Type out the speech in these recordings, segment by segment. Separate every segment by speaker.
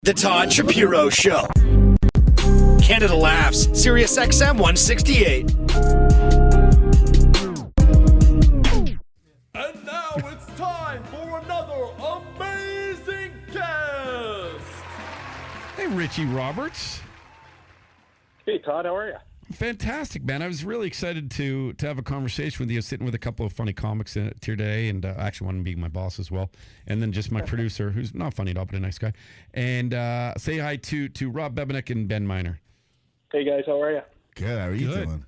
Speaker 1: The Todd Shapiro Show. Canada Laughs, SiriusXM 168.
Speaker 2: And now it's time for another amazing guest.
Speaker 3: Hey, Richie Roberts.
Speaker 4: Hey, Todd, how are you?
Speaker 3: Fantastic, man. I was really excited to have a conversation with you, sitting with a couple of funny comics today, and I actually want to be my boss as well. And then just my producer, who's not funny at all, but a nice guy. And say hi to Rob Bebenek and Ben Miner.
Speaker 4: Hey, guys, how are you?
Speaker 5: Good. How are you doing?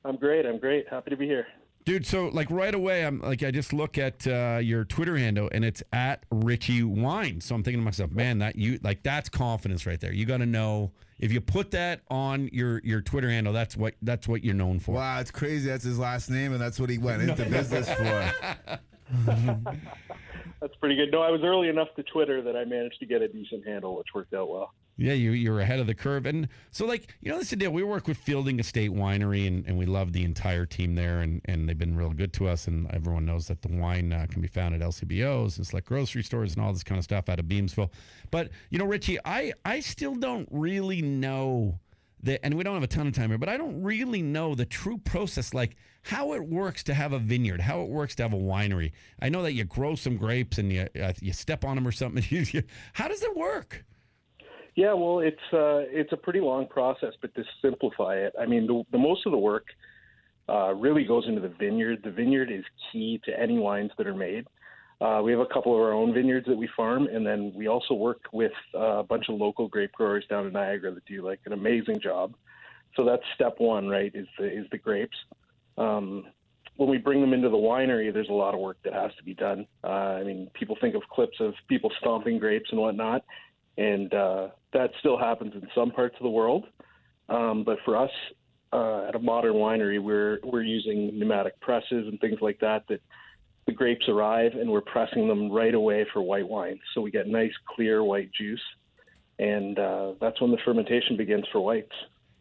Speaker 4: I'm great. Happy to be here.
Speaker 3: Dude, so like right away, I just look at your Twitter handle and it's at Richie Wine. So I'm thinking to myself, man, that's confidence right there. You got to know if you put that on your Twitter handle, that's what you're known for.
Speaker 5: Wow, it's crazy. That's his last name, and that's what he went into business for.
Speaker 4: That's pretty good. No, I was early enough to Twitter that I managed to get a decent handle, which worked out well.
Speaker 3: Yeah, you're ahead of the curve. And so, like, that's the deal. We work with Fielding Estate Winery, and we love the entire team there, and they've been real good to us. And everyone knows that the wine can be found at LCBOs and select grocery stores and all this kind of stuff out of Beamsville. But, Richie, I still don't really know and we don't have a ton of time here, but I don't really know the true process, like how it works to have a vineyard, how it works to have a winery. I know that you grow some grapes and you step on them or something. How does it work?
Speaker 4: Yeah, well, it's a pretty long process, but to simplify it, I mean, the most of the work really goes into the vineyard. The vineyard is key to any wines that are made. We have a couple of our own vineyards that we farm, and then we also work with a bunch of local grape growers down in Niagara that do like an amazing job. So that's step one, right, is the grapes. When we bring them into the winery, there's a lot of work that has to be done. I mean, people think of clips of people stomping grapes and whatnot, and that still happens in some parts of the world. But for us, at a modern winery, we're using pneumatic presses and things like that the grapes arrive, and we're pressing them right away for white wine. So we get nice, clear white juice, and that's when the fermentation begins for whites.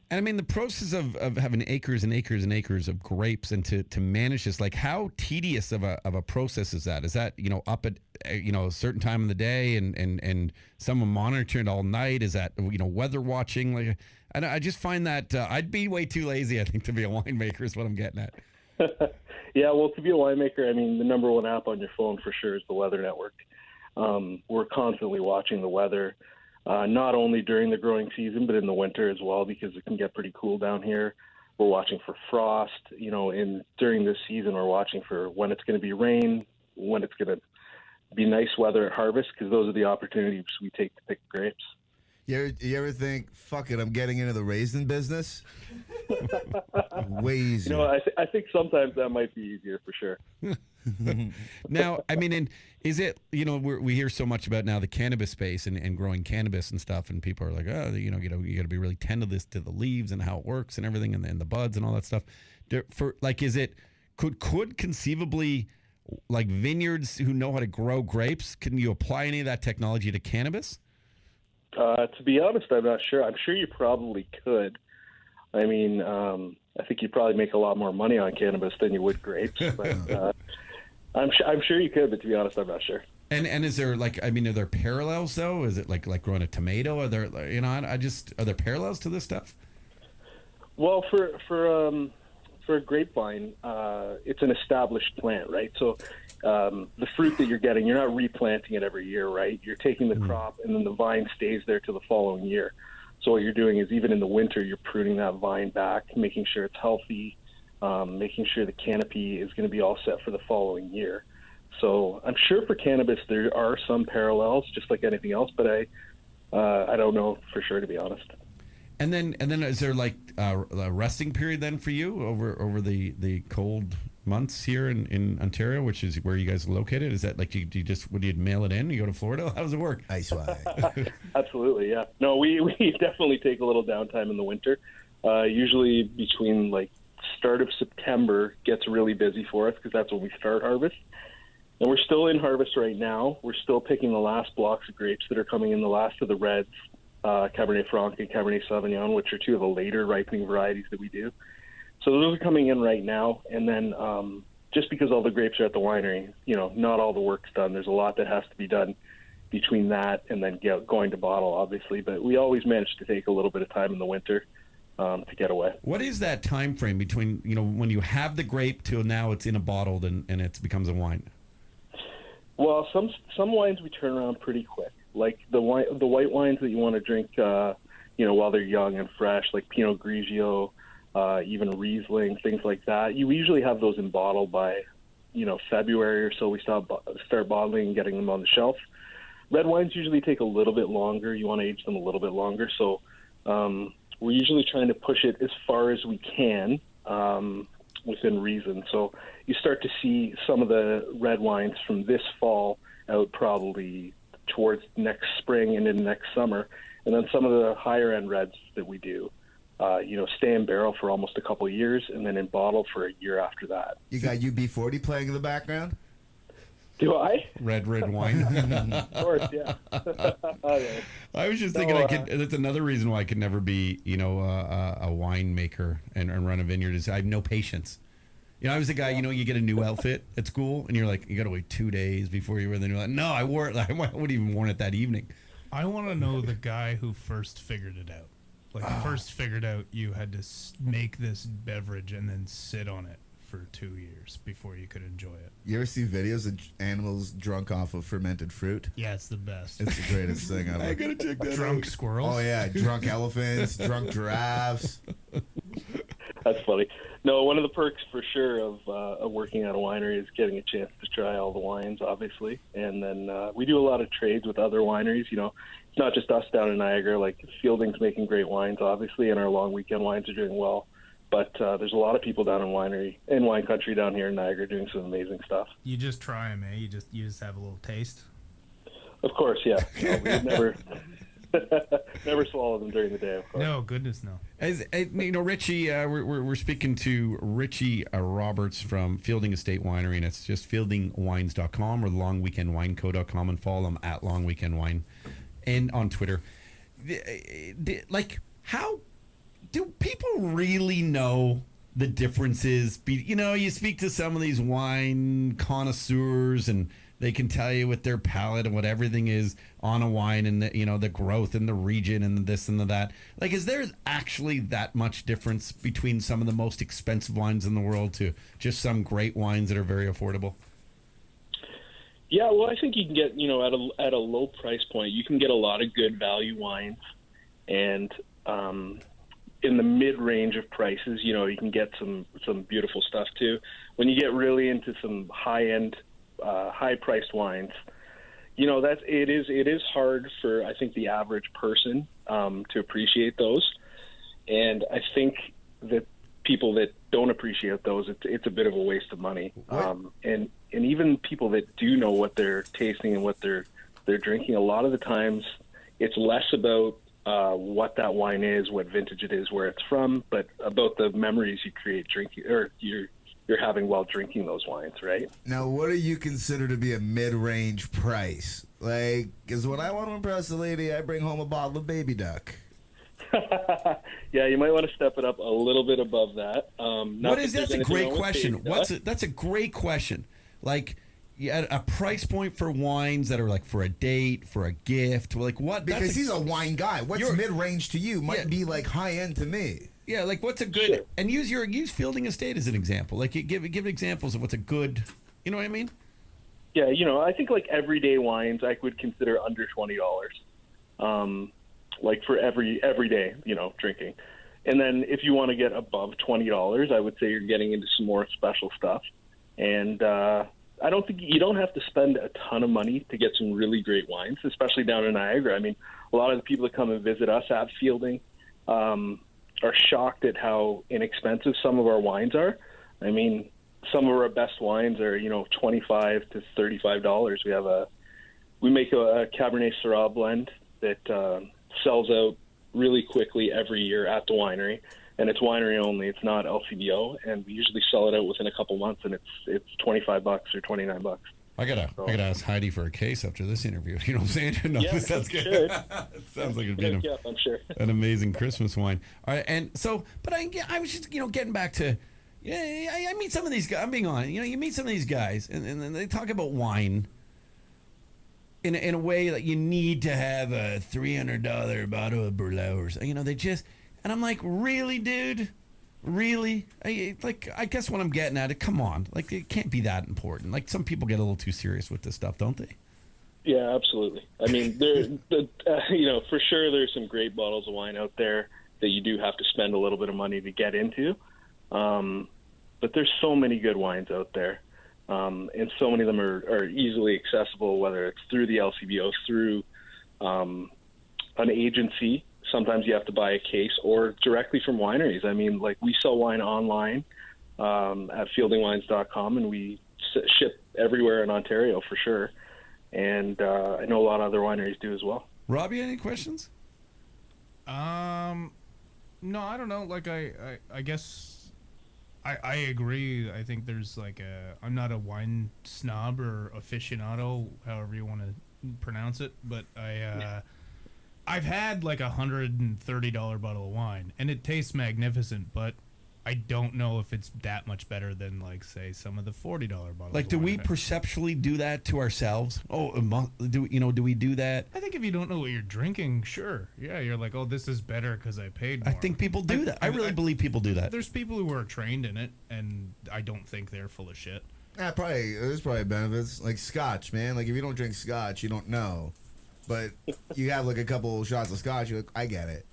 Speaker 3: And I mean, the process of having acres and acres and acres of grapes and to manage this, like how tedious of a process is that? Is that, up at, a certain time of the day and someone monitoring it all night? Is that, weather watching? Like, I just find that I'd be way too lazy, I think, to be a winemaker is what I'm getting at.
Speaker 4: Yeah, well, to be a winemaker, I mean, the number one app on your phone for sure is the Weather Network. We're constantly watching the weather. Not only during the growing season, but in the winter as well, because it can get pretty cool down here. We're watching for frost, and during this season, we're watching for when it's going to be rain, when it's going to be nice weather at harvest, because those are the opportunities we take to pick grapes.
Speaker 5: You ever think, fuck it, I'm getting into the raisin business? Way easier.
Speaker 4: I think sometimes that might be easier for sure.
Speaker 3: Now, I mean, and is it, we hear so much about now the cannabis space and growing cannabis and stuff, and people are like, oh, you got to be really tend to the leaves and how it works and everything, and the buds and all that stuff. Could conceivably, like vineyards who know how to grow grapes, can you apply any of that technology to cannabis?
Speaker 4: To be honest, I'm not sure. I'm sure you probably could. I mean, I think you'd probably make a lot more money on cannabis than you would grapes. But I'm sure you could, but to be honest, I'm not sure. And
Speaker 3: is there are there parallels though? Is it like growing a tomato? Are there are there parallels to this stuff?
Speaker 4: Well, for a grapevine, it's an established plant, right? So the fruit that you're getting, you're not replanting it every year, right? You're taking the crop, and then the vine stays there till the following year. So what you're doing is even in the winter, you're pruning that vine back, making sure it's healthy, making sure the canopy is going to be all set for the following year. So I'm sure for cannabis there are some parallels, just like anything else, but I don't know for sure, to be honest.
Speaker 3: And then is there like a resting period then for you over the cold months here in Ontario, which is where you guys are located? Is that like do you mail it in? You go to Florida? How does it work?
Speaker 5: Ice wine.
Speaker 4: Absolutely, yeah. No, we definitely take a little downtime in the winter. Usually between like start of September gets really busy for us because that's when we start harvest. And we're still in harvest right now. We're still picking the last blocks of grapes that are coming in, the last of the reds, Cabernet Franc and Cabernet Sauvignon, which are two of the later ripening varieties that we do. So those are coming in right now. And then just because all the grapes are at the winery, not all the work's done. There's a lot that has to be done between that and then going to bottle, obviously. But we always manage to take a little bit of time in the winter to get away.
Speaker 3: What is that time frame between, when you have the grape till now it's in a bottle and it becomes a wine?
Speaker 4: Well, some wines we turn around pretty quick. Like the white wines that you want to drink, while they're young and fresh, like Pinot Grigio, even Riesling, things like that. You usually have those in bottle by, February or so. We start bottling and getting them on the shelf. Red wines usually take a little bit longer. You want to age them a little bit longer. So we're usually trying to push it as far as we can within reason. So you start to see some of the red wines from this fall out probably towards next spring and into next summer. And then some of the higher end reds that we do, stay in barrel for almost a couple of years and then in bottle for a year after that.
Speaker 5: You got UB40 playing in the background?
Speaker 4: Do I?
Speaker 3: Red wine.
Speaker 4: Of course, yeah.
Speaker 3: I was just thinking that's another reason why I could never be, a winemaker and run a vineyard is I have no patience. I was the guy, you get a new outfit at school and you're like, you got to wait 2 days before you wear the new outfit. No, I wore it. I wouldn't even worn it that evening.
Speaker 6: I want to know the guy who first figured it out. First figured out you had to make this beverage and then sit on it for 2 years before you could enjoy it.
Speaker 5: You ever see videos of animals drunk off of fermented fruit?
Speaker 6: Yeah, it's the best.
Speaker 5: It's the greatest thing ever.
Speaker 3: I gotta check that
Speaker 6: Drunk
Speaker 3: out.
Speaker 6: squirrels.
Speaker 5: Oh yeah, drunk elephants, drunk giraffes.
Speaker 4: That's funny. No, one of the perks for sure of working at a winery is getting a chance to try all the wines, obviously. And then we do a lot of trades with other wineries. It's not just us down in Niagara. Like Fielding's making great wines, obviously, and our long weekend wines are doing well. But there's a lot of people down in wine country down here in Niagara doing some amazing stuff.
Speaker 6: You just try them, eh? You just have a little taste.
Speaker 4: Of course, yeah. No, we would never swallow them during the day. Of course.
Speaker 6: No, goodness no.
Speaker 3: As Richie, we're speaking to Richie Roberts from Fielding Estate Winery, and it's just fieldingwines.com or longweekendwineco.com, and follow them at longweekendwine and on Twitter. How do people really know the differences? You speak to some of these wine connoisseurs and they can tell you with their palate and what everything is on a wine and the growth in the region and this and that. Is there actually that much difference between some of the most expensive wines in the world to just some great wines that are very affordable?
Speaker 4: Yeah, well, I think you can get, at a low price point, you can get a lot of good value wines, and in the mid-range of prices, you can get some beautiful stuff too. When you get really into some high-end, high-priced wines, it is hard for, I think, the average person to appreciate those. And I think that people that don't appreciate those, it's a bit of a waste of money. And even people that do know what they're tasting and what they're drinking, a lot of the times it's less about what that wine is, what vintage it is, where it's from, but about the memories you create drinking, or you're having while drinking those wines, right?
Speaker 5: Now, what do you consider to be a mid-range price? Because when I want to impress a lady, I bring home a bottle of Baby Duck.
Speaker 4: Yeah, you might want to step it up a little bit above that.
Speaker 3: That's a great question. That's a great question. A price point for wines that are for a date, for a gift, what?
Speaker 5: Because he's a wine guy. What's mid-range to you might be high-end to me.
Speaker 3: Yeah, what's a good? Sure. And use Fielding Estate as an example. Give examples of what's a good. You know what I mean?
Speaker 4: Yeah, I think everyday wines I would consider under $20. For every day, drinking. And then if you want to get above $20, I would say you're getting into some more special stuff. And I don't think you don't have to spend a ton of money to get some really great wines, especially down in Niagara. I mean, a lot of the people that come and visit us at Fielding are shocked at how inexpensive some of our wines are. I mean, some of our best wines are, $25 to $35. We make a Cabernet Syrah blend that sells out really quickly every year at the winery, and it's winery only. It's not LCBO, and we usually sell it out within a couple months, and it's $25 or $29.
Speaker 3: I gotta ask Heidi for a case after this interview. You know what I'm saying? No,
Speaker 4: yeah,
Speaker 3: this sounds good.
Speaker 4: Sure.
Speaker 3: It sounds like it'd be
Speaker 4: I'm sure.
Speaker 3: an amazing Christmas wine. All right, and so, but I was just getting back to, I meet some of these guys. I'm being honest. You meet some of these guys, and they talk about wine. in a way that you need to have a $300 bottle of Berlauers. You know, they just, and I'm like, really, dude? Really? I guess what I'm getting at it, come on. Like, it can't be that important. Like, some people get a little too serious with this stuff, don't they?
Speaker 4: Yeah, absolutely. I mean, for sure there's some great bottles of wine out there that you do have to spend a little bit of money to get into. But there's so many good wines out there. And so many of them are easily accessible, whether it's through the LCBO, through an agency. Sometimes you have to buy a case, or directly from wineries. I mean, like, we sell wine online at fieldingwines.com, and we ship everywhere in Ontario for sure. And I know a lot of other wineries do as well.
Speaker 3: Robbie, any questions?
Speaker 6: No, I don't know. Like, I guess I agree. I think there's like I'm not a wine snob or aficionado, however you want to pronounce it, but I've had like $130 bottle of wine, and it tastes magnificent, but I don't know if it's that much better than, like, say, some of the $40 bottles.
Speaker 3: Like, do we perceptually do that to ourselves? Do we do that?
Speaker 6: I think if you don't know what you're drinking, sure. Yeah, you're like, oh, this is better because I paid more.
Speaker 3: I think people do that. I really believe people do that.
Speaker 6: There's people who are trained in it, and I don't think they're full of shit.
Speaker 5: Yeah, there's probably benefits. Like scotch, man. Like, if you don't drink scotch, you don't know. But you have like a couple shots of scotch, you're like, I get it.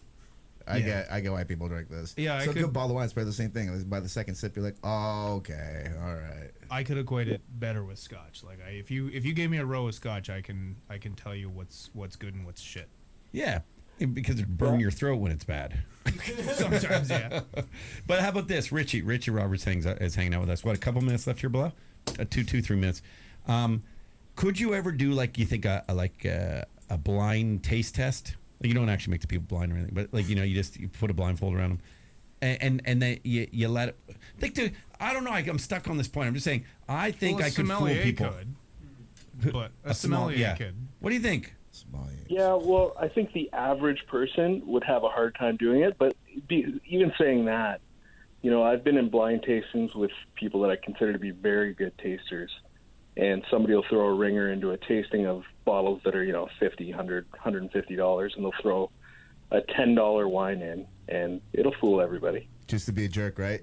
Speaker 5: I get why people drink this.
Speaker 6: Yeah,
Speaker 5: so a good bottle of wine is probably the same thing. By the second sip, you're like, oh, okay, all right.
Speaker 6: I could equate it better with scotch. Like, if you gave me a row of scotch, I can tell you what's good and what's shit.
Speaker 3: Yeah, because it burns your throat when it's bad.
Speaker 6: Sometimes, yeah.
Speaker 3: But how about this, Richie? Richie Roberts is hanging out with us. What, a couple minutes left here, below? 3 minutes. Could you ever do, like, you think a blind taste test? You don't actually make the people blind or anything, but, like, you put a blindfold around them, and then you let it. I don't know. I'm stuck on this point. I'm just saying. I think I could fool people.
Speaker 6: But a sommelier could.
Speaker 3: What do you think?
Speaker 4: Yeah, well, I think the average person would have a hard time doing it. But even saying that, I've been in blind tastings with people that I consider to be very good tasters. And somebody will throw a ringer into a tasting of bottles that are, $50, $100, $150, and they'll throw a $10 wine in, and it'll fool everybody.
Speaker 5: Just to be a jerk, right?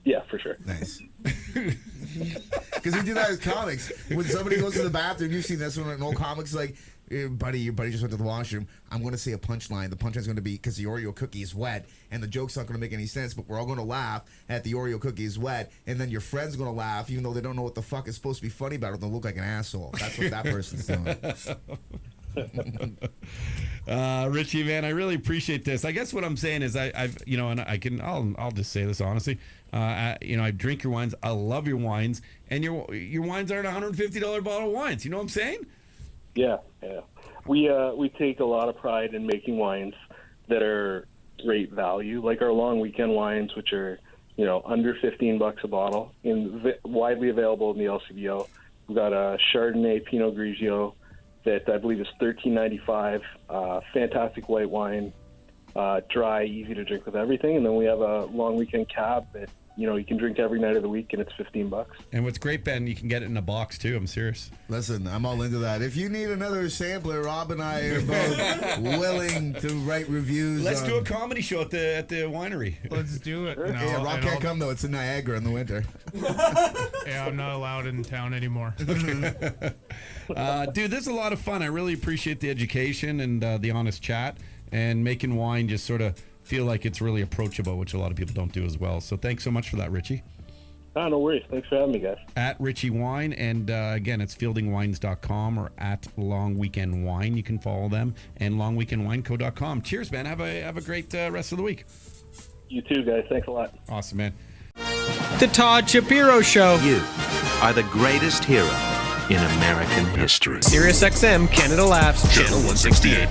Speaker 4: Yeah, for sure.
Speaker 5: Nice. Because we do that with comics. When somebody goes to the bathroom, you've seen this one in old comics, like, your buddy just went to the washroom. I'm going to say a punchline. The punchline's going to be because the Oreo cookie is wet, and the joke's not going to make any sense, but we're all going to laugh at the Oreo cookie is wet, and then your friend's going to laugh, even though they don't know what the fuck is supposed to be funny about it. They'll look like an asshole. That's what that person's doing.
Speaker 3: Richie, man, I really appreciate this. I guess what I'm saying is I'll just say this honestly. I drink your wines. I love your wines, and your wines aren't $150 bottle of wines. You know what I'm saying?
Speaker 4: Yeah. We take a lot of pride in making wines that are great value, like our long weekend wines, which are under $15 a bottle, widely available in the LCBO. We've got a Chardonnay Pinot Grigio that I believe is $13.95. Fantastic white wine, dry, easy to drink with everything. And then we have a long weekend cab that you can drink every night of the week, and it's $15.
Speaker 3: And what's great, Ben, you can get it in a box too. I'm serious.
Speaker 5: Listen, I'm all into that. If you need another sampler, Rob and I are both willing to write reviews.
Speaker 3: Let's do a comedy show at the winery.
Speaker 6: Let's do it. No,
Speaker 5: yeah, Rob can't come though. It's in Niagara in the winter.
Speaker 6: Yeah, I'm not allowed in town anymore.
Speaker 3: Dude, this is a lot of fun. I really appreciate the education and the honest chat and making wine just sort of feel like it's really approachable, which a lot of people don't do as well. So thanks so much for that, Richie.
Speaker 4: No worries. Thanks for having me, guys.
Speaker 3: At Richie Wine, and again, it's fieldingwines.com or at Long Weekend Wine. You can follow them, and longweekendwineco.com. Cheers, man. Have a great rest of the week.
Speaker 4: You too, guys. Thanks a lot.
Speaker 3: Awesome, man.
Speaker 7: The Todd Shapiro Show.
Speaker 8: You are the greatest hero in American history.
Speaker 7: SiriusXM Canada Laughs
Speaker 1: Channel 168.